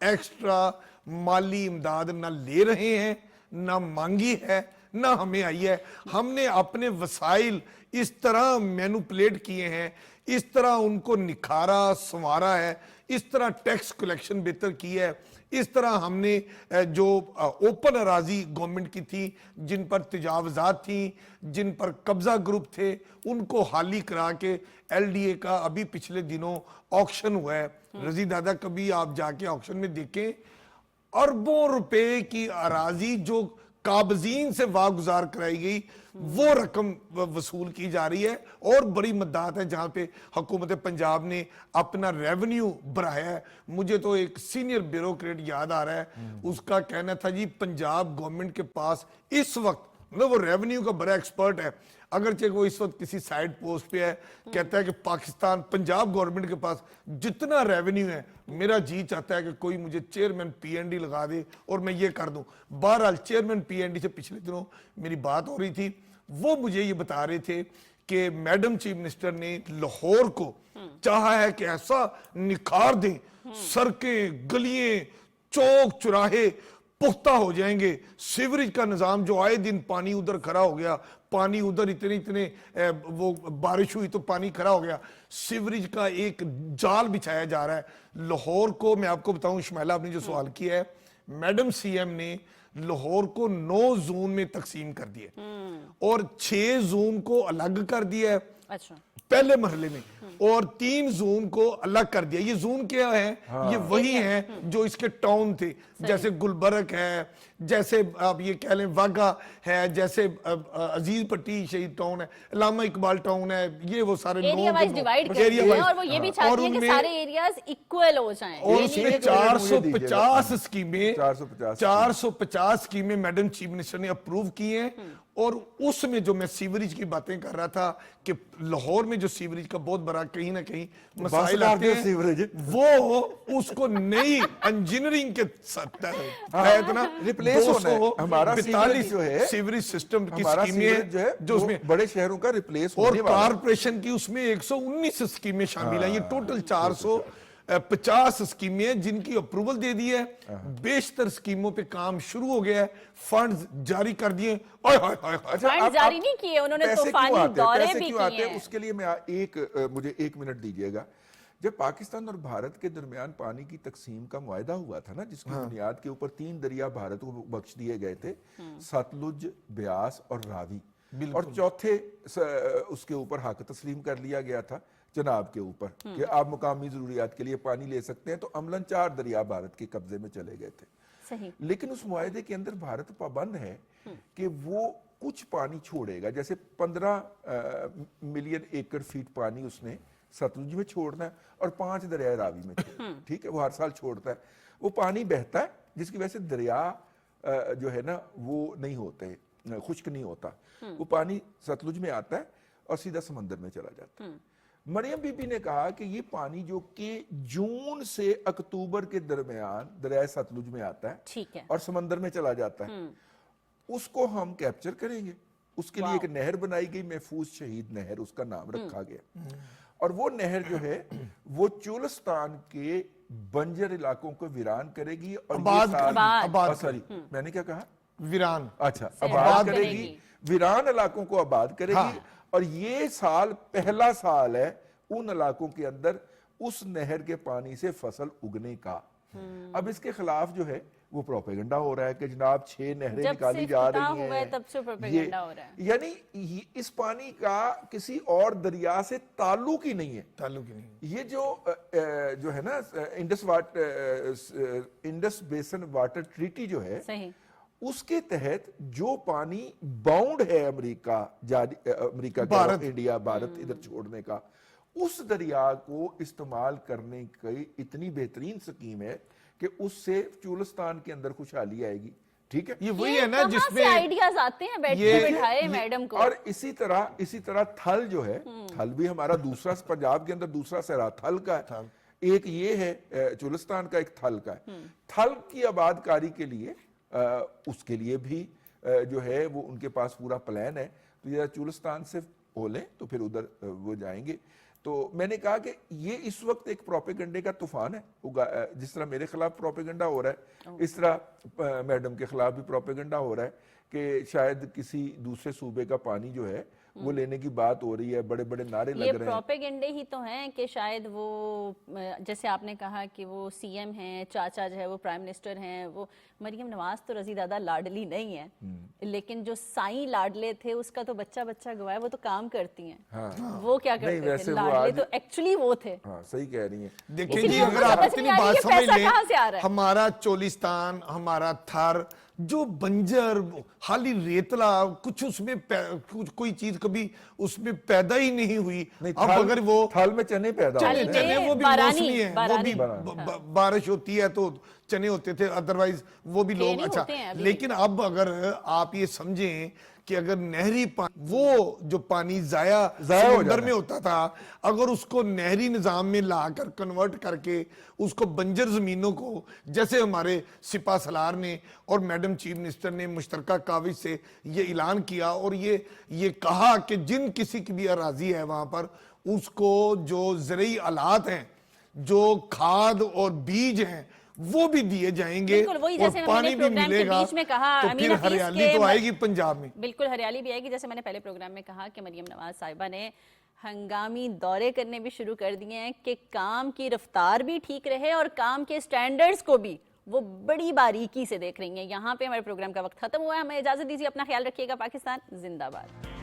एक्स्ट्रा माली इमदाद ना ले रहे हैं, ना मांगी है, ना हमें आई है। हमने अपने वसाइल इस तरह मैनुपुलेट किए हैं, इस तरह उनको निखारा संवारा है, इस तरह टैक्स कलेक्शन बेहतर की है, इस तरह हमने जो ओपन अराजी गवर्नमेंट की थी, जिन पर तजावजात थी, जिन पर कब्जा ग्रुप थे, उनको हाली करा के LDA का अभी पिछले दिनों ऑक्शन हुआ है। रजी दादा कभी आप जाके ऑक्शन में देखें, अरबों रुपए की अराजी जो काबजीन से वागुजार कराई गई वो रकम वसूल की जा रही है और बड़ी मदद है जहां पे हुकूमत पंजाब ने अपना रेवेन्यू बढ़ाया है। मुझे तो एक सीनियर ब्यूरोक्रेट याद आ रहा है, उसका कहना था जी पंजाब गवर्नमेंट के पास इस वक्त मतलब वो रेवेन्यू का बड़ा एक्सपर्ट है, अगरचे वो इस वक्त किसी साइड पोस्ट पे है, कहता है कि पाकिस्तान पंजाब गवर्नमेंट के पास जितना रेवेन्यू है मेरा जी चाहता है कि कोई मुझे चेयरमैन PND लगा दे और मैं ये कर दूं। बहरहाल चेयरमैन PND से पिछले दिनों मेरी बात हो रही थी, वो मुझे ये बता रहे थे कि मैडम चीफ मिनिस्टर ने लाहौर को चाहा है कि ऐसा निखार दें, सड़कें गलियां चौक चौराहे पुख्ता हो जाएंगे, सीवरेज का निजाम जो आए दिन पानी उधर खड़ा हो गया, पानी उधर इतने वो बारिश हुई तो पानी खड़ा हो गया, सीवरेज का एक जाल बिछाया जा रहा है। लाहौर को मैं आपको बताऊं, इस्माइला आपने जो सवाल किया है, मैडम CM ने लाहौर को 9 जोन में तकसीम कर दिया और 6 जोन को अलग कर दिया है। अच्छा, पहले मरहले में, और 3 जोन को अलग कर दिया। ये जोन क्या है? ये वही है जो इसके टाउन थे, जैसे गुलबर्ग है, जैसे आप ये कह लें वाघा है, जैसे अजीज पट्टी शहीद टाउन है, इलामा इकबाल टाउन है, ये वो सारे एरिया वाइज डिवाइड कर दिया है और वो ये भी चाहती है कि सारे एरियाज इक्वल हो जाएं। और उसमें 450 स्कीमें 450 स्कीमें मैडम चीफ मिनिस्टर ने अप्रूव की हैं। और उसमें जो मैं सीवरेज की बातें कर रहा था कि लाहौर में जो सीवरेज का बहुत बड़ा कहीं ना कहीं मसाइल आते हैं, सीवरेज वो उसको नई इंजीनियरिंग के तहत ना रिप्लेस होना है। हमारा 42 जो है सीवरेज सिस्टम की हमारा स्कीमें सीवरेज हैं जो उसमें बड़े शहरों का रिप्लेस और होने वाला है। कारपोरेशन की उसमें 119 स्कीमें शामिल हैं। ये टोटल 450 स्कीमें हैं जिनकी अप्रूवल दे दी है। बेशतर स्कीमों पे काम शुरू हो गया है, फंड्स जारी कर दिए। फंड जारी नहीं किए उन्होंने, तूफानी दौरे भी किए हैं। उसके लिए मैं मुझे 1 मिनट दीजिएगा। जब पाकिस्तान और भारत के दरमियान पानी की तकसीम का मुआहदा हुआ था ना, जिसकी बुनियाद के ऊपर 3 दरिया भारत को बख्श दिए गए थे, सतलुज, ब्यास और रावी, और चौथे उसके ऊपर हक तस्लीम कर लिया गया था जनाब के ऊपर कि आप मुकामी जरूरियात के लिए पानी ले सकते हैं। तो अमलन 4 दरिया भारत के कब्जे में चले गए थे। सही। लेकिन उस मुआहदे के अंदर भारत पाबंद है कि वो कुछ पानी छोड़ेगा, जैसे 15 मिलियन एकड़ फीट पानी उसने सतलुज में छोड़ना है और 5 दरिया रावी में, ठीक है, वो हर साल छोड़ता है। वो पानी बहता है जिसकी वजह से दरिया जो है ना वो नहीं होते, खुश्क नहीं होता। वो पानी सतलुज में आता है और सीधा समंदर में चला जाता है। मरियम बीबी ने कहा कि ये पानी जो कि जून से अक्टूबर के दरमियान दरिया सतलुज में आता है, ठीक है, और समंदर में चला जाता है, उसको हम कैप्चर करेंगे। उसके लिए एक नहर बनाई गई, महफूज शहीद नहर उसका नाम रखा गया। और वो नहर जो है वो चुलिस्तान के बंजर इलाकों को वीरान करेगी और सॉरी मैंने क्या कहा, वीरान, अच्छा, आबाद करेगी, वीरान इलाकों को आबाद करेगी। और ये साल पहला साल है उन इलाकों के अंदर उस नहर के पानी से फसल उगने का। अब इसके खिलाफ जो है वो प्रोपेगेंडा हो रहा है कि जनाब 6 नहरें निकाली जा रही हैं, तब से प्रोपेगेंडा हो रहा है। यानी इस पानी का किसी और दरिया से ताल्लुक ही नहीं है, ताल्लुक ही नहीं। ये जो है ना इंडस बेसन वाटर ट्रीटी जो है, सही, उसके तहत जो पानी बाउंड है अमेरिका का इंडिया भारत इधर छोड़ने का, उस दरिया को इस्तेमाल करने की इतनी बेहतरीन स्कीम है कि उससे चुलिस्तान के अंदर खुशहाली आएगी। ठीक है, ये वही है ना जिसमें आइडियाज आते हैं बैठे बिठाए मैडम को। और इसी तरह थल जो है, थल भी हमारा दूसरा, पंजाब के अंदर दूसरा सहरा थल का है। एक ये है चुलिस्तान का, एक थल का है। थल की आबादकारी के लिए उसके लिए भी जो है वो उनके पास पूरा प्लान है। तो ये चुलिस्तान से बोले तो फिर उधर वो जाएंगे। तो मैंने कहा कि ये इस वक्त एक प्रोपेगेंडे का तूफान है। जिस तरह मेरे खिलाफ प्रोपेगेंडा हो रहा है, इस तरह मैडम के खिलाफ भी प्रोपेगेंडा हो रहा है कि शायद किसी दूसरे सूबे का पानी जो है वो लेने की बात हो रही है, बड़े बड़े नारे लग रहे हैं। ये प्रोपेगेंडे ही तो हैं कि शायद वो, जैसे आपने कहा कि वो सीएम हैं, चाचा जो है वो प्राइम मिनिस्टर हैं, वो मरियम नवाज तो रजी दादा लाडली नहीं है, लेकिन जो साईं लाडले थे उसका तो बच्चा गवाया, वो तो काम करती हैं। हाँ। वो क्या करते थे लाडले, तो एक्चुअली वो थे। हाँ, सही कह रही हैं। देखिए जी, अगर आप इतनी बात समझ लें, हमारा चोलिस्तान, हमारा थार जो बंजर खाली रेतला, कुछ उसमें कोई चीज कभी उसमें पैदा ही नहीं हुई। अब अगर वो थल में चने पैदा होते हैं, चने वो भी मौसमी है, वो भी बारिश होती है तो चने होते थे, अदरवाइज वो भी लोग अच्छा। लेकिन अब अगर आप ये समझें कि अगर नहरी पानी, वो जो पानी जाया समुद्र में होता था, अगर उसको नहरी निजाम में लाकर कन्वर्ट करके उसको बंजर जमीनों को, जैसे हमारे सिपा सलार ने और मैडम चीफ मिनिस्टर ने मुश्तरका काविश से ये ऐलान किया और ये कहा कि जिन किसी की भी अराजी है वहां पर उसको जो ज़रूरी आलात हैं, जो खाद और बीज हैं, वो भी दिए जाएंगे और पानी भी मिलेगा। बीच में कहा, तो फिर हरियाली तो आएगी पंजाब में, बिल्कुल हरियाली भी आएगी। जैसे मैंने पहले प्रोग्राम में कहा कि मरियम नवाज साहिबा ने हंगामी दौरे करने भी शुरू कर दिए हैं कि काम की रफ्तार भी ठीक रहे और काम के स्टैंडर्ड्स को भी वो बड़ी बारीकी से देख रही हैं। यहाँ पे हमारे प्रोग्राम का वक्त खत्म हुआ है, हमें इजाजत दीजिए, अपना ख्याल रखिएगा। पाकिस्तान जिंदाबाद।